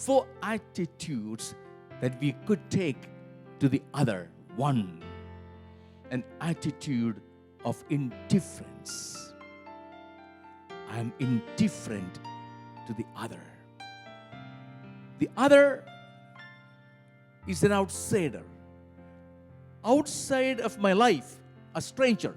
4 attitudes that we could take to the other. 1, an attitude of indifference. I am indifferent to the other. The other is an outsider, outside of my life, a stranger.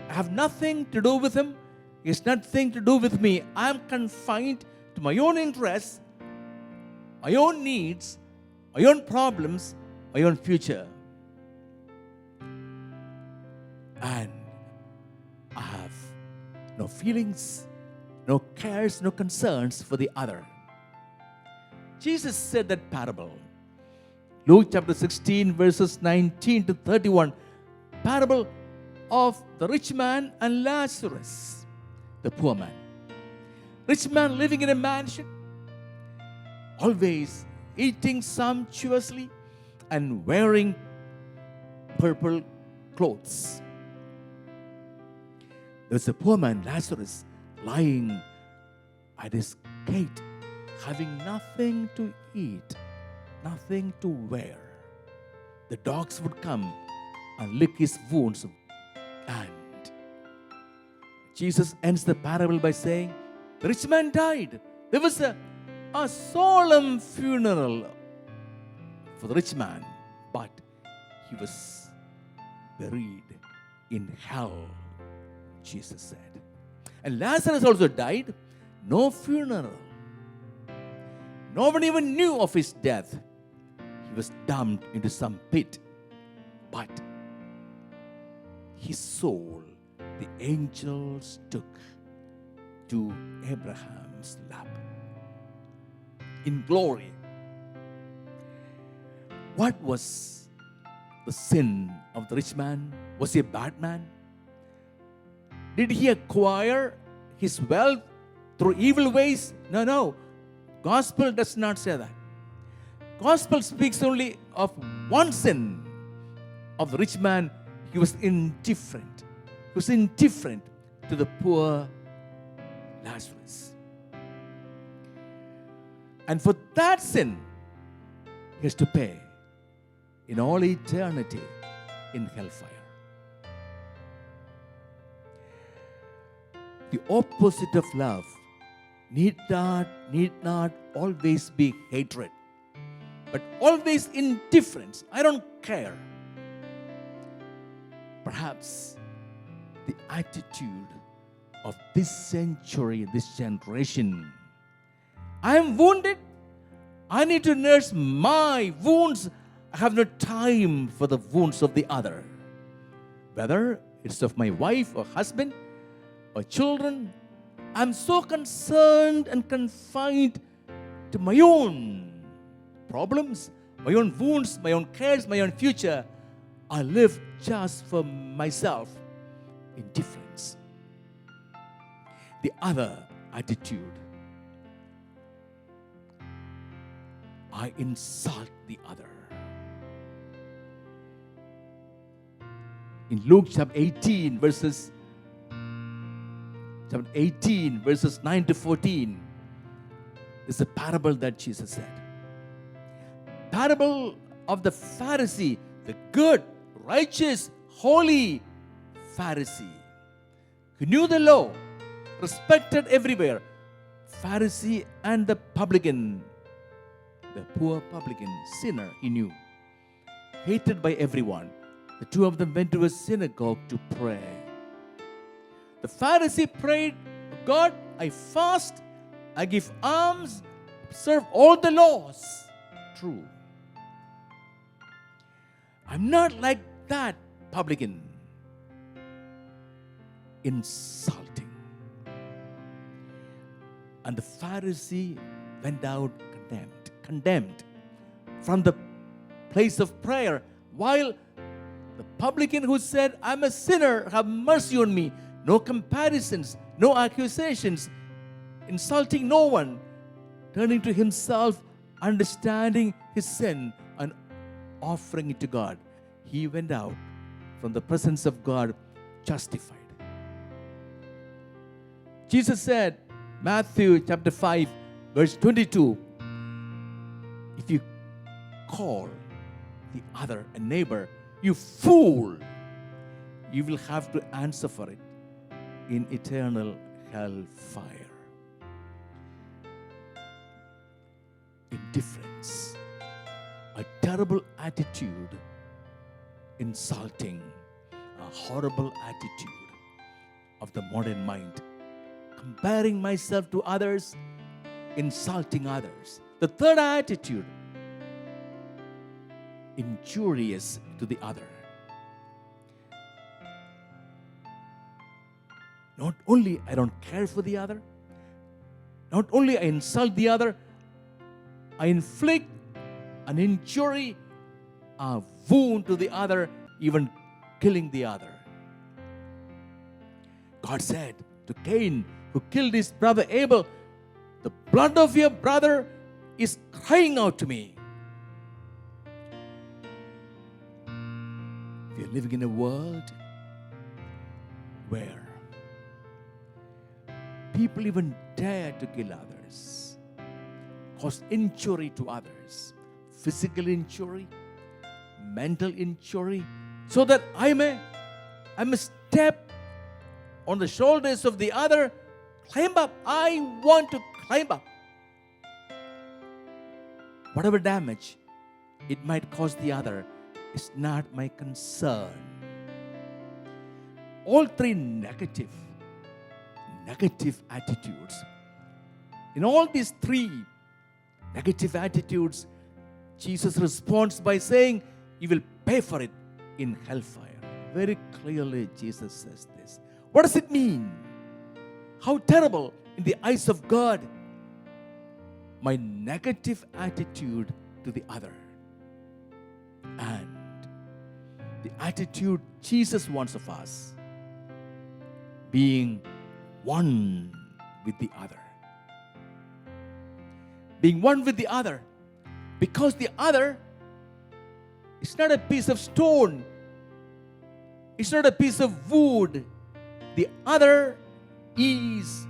I have nothing to do with him. He has nothing to do with me. I am confined to my own interests, my own needs, my own problems, my own future. And I have no feelings, no cares, no concerns for the other. Jesus said that parable. Luke chapter 16, verses 19 to 31. Parable of the rich man and Lazarus, the poor man. Rich man living in a mansion, always eating sumptuously and wearing purple clothes. There's a poor man, Lazarus, lying at his gate, having nothing to eat, nothing to wear. The dogs would come and lick his wounds. And Jesus ends the parable by saying, the rich man died. There was a solemn funeral for the rich man, but he was buried in hell, Jesus said. And Lazarus also died. No funeral. No one even knew of his death. He was dumped into some pit. But his soul, the angels took to Abraham's lap in glory. What was the sin of the rich man? Was he a bad man? Did he acquire his wealth through evil ways? No. Gospel does not say that. Gospel speaks only of one sin of the rich man. He was indifferent. He was indifferent to the poor Lazarus. And for that sin, he has to pay in all eternity in hellfire. The opposite of love need not always be hatred, but always indifference. I don't care. Perhaps the attitude of this century, this generation, I am wounded. I need to nurse my wounds. I have no time for the wounds of the other. Whether it's of my wife or husband or children, I'm so concerned and confined to my own problems, my own wounds, my own cares, my own future. I live just for myself. Indifference. The other attitude, I insult the other. In Luke chapter 18, verses 9 to 14, is a parable that Jesus said. Parable of the Pharisee, the good, righteous, holy Pharisee, who knew the law, respected everywhere. Pharisee and the publican, the poor publican, sinner he knew, hated by everyone. The two of them went to a synagogue to pray. The Pharisee prayed, God, I fast, I give alms, observe all the laws. True. I'm not like that publican. Insulting. And the Pharisee went out condemned from the place of prayer, while the publican who said, I'm a sinner, have mercy on me. No comparisons, no accusations, insulting no one, turning to himself, understanding his sin and offering it to God. He went out from the presence of God justified. Jesus said, Matthew chapter 5, verse 22, if you call the other a neighbor, you fool, you will have to answer for it in eternal hellfire. Indifference, a terrible attitude, insulting, a horrible attitude of the modern mind. Comparing myself to others, insulting others. The third attitude, injurious to the other. Not only I don't care for the other, not only I insult the other, I inflict an injury, a wound to the other, even killing the other. God said to Cain, who killed his brother Abel, the blood of your brother is crying out to me. We are living in a world where people even dare to kill others, cause injury to others, physical injury, mental injury, so that I may step on the shoulders of the other, climb up. I want to climb up. Whatever damage it might cause the other is not my concern. All three negative attitudes. In all these three negative attitudes, Jesus responds by saying, you will pay for it in hellfire. Very clearly, Jesus says this. What does it mean? How terrible in the eyes of God my negative attitude to the other, and the attitude Jesus wants of us, being one with the other. Being one with the other, because the other is not a piece of stone, it's not a piece of wood. The other is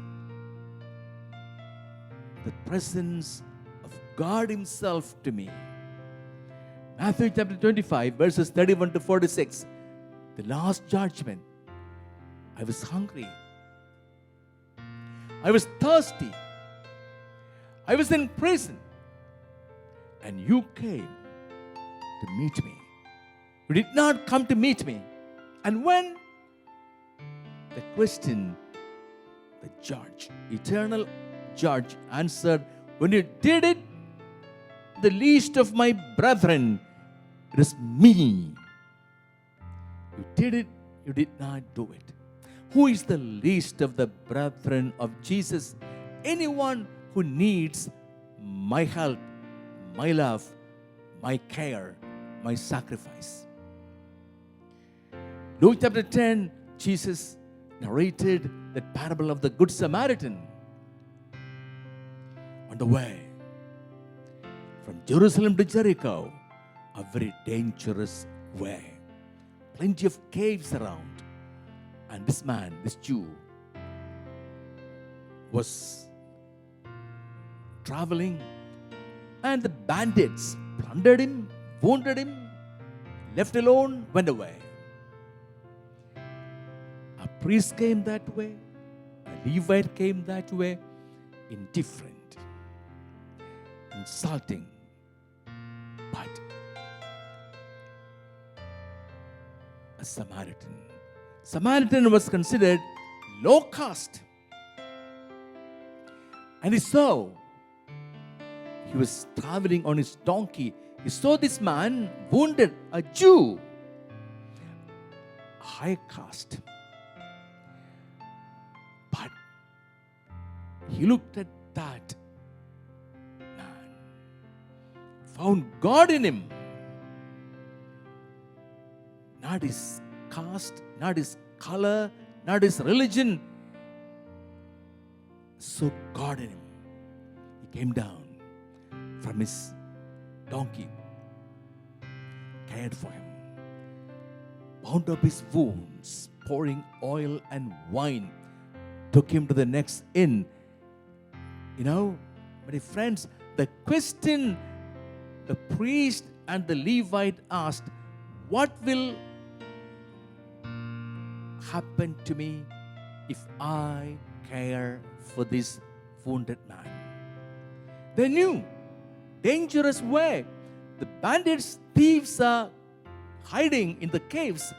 the presence of God Himself to me. Matthew chapter 25, verses 31 to 46. The last judgment. I was hungry. I was thirsty. I was in prison. And you came to meet me. You did not come to meet me. And when the question, the judge, eternal judge, answered, when you did it, the least of my brethren, it is me. You did it, you did not do it. Who is the least of the brethren of Jesus? Anyone who needs my help, my love, my care, my sacrifice. Luke chapter 10, Jesus narrated the parable of the Good Samaritan. On the way from Jerusalem to Jericho, a very dangerous way. Plenty of caves around. And this man, this Jew, was traveling, and the bandits plundered him, wounded him, left alone, went away. A priest came that way, a Levite came that way, indifferent, insulting, but a Samaritan was considered low caste. And he saw, he was traveling on his donkey. He saw this man wounded, a Jew, high caste. But he looked at that man, found God in him. Not his caste, not his color, not his religion. So God in him. He came down from his donkey, cared for him, bound up his wounds, pouring oil and wine, took him to the next inn. You know, my friends, the question a priest and the Levite asked, "What will happen to me if I care for this wounded man?" They knew dangerous way. The bandits, thieves are hiding in the caves,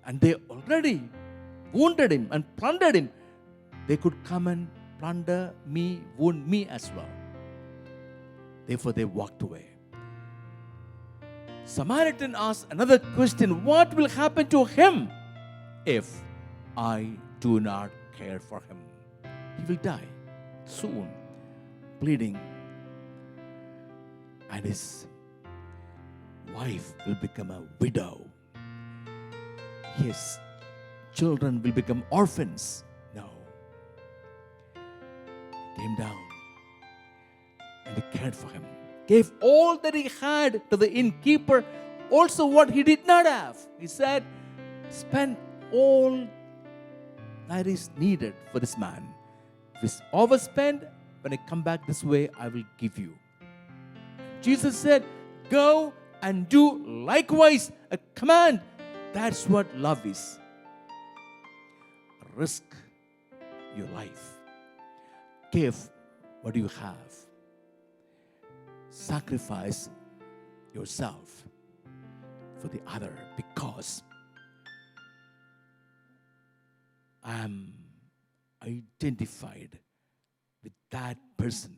and they already wounded him and plundered him. They could come and plunder me, wound me as well. Therefore, they walked away. Samaritan asked another question: "What will happen to him if I do not care for him?" He will die soon, bleeding, and his wife will become a widow. His children will become orphans. No. He came down and he cared for him. Gave all that he had to the innkeeper, also what he did not have. He said, "Spend all that is needed for this man. If it's overspent, when I come back this way, I will give you." Jesus said, "Go and do likewise." A command. That's what love is. Risk your life. Give what you have. Sacrifice yourself for the other, because I am identified with that person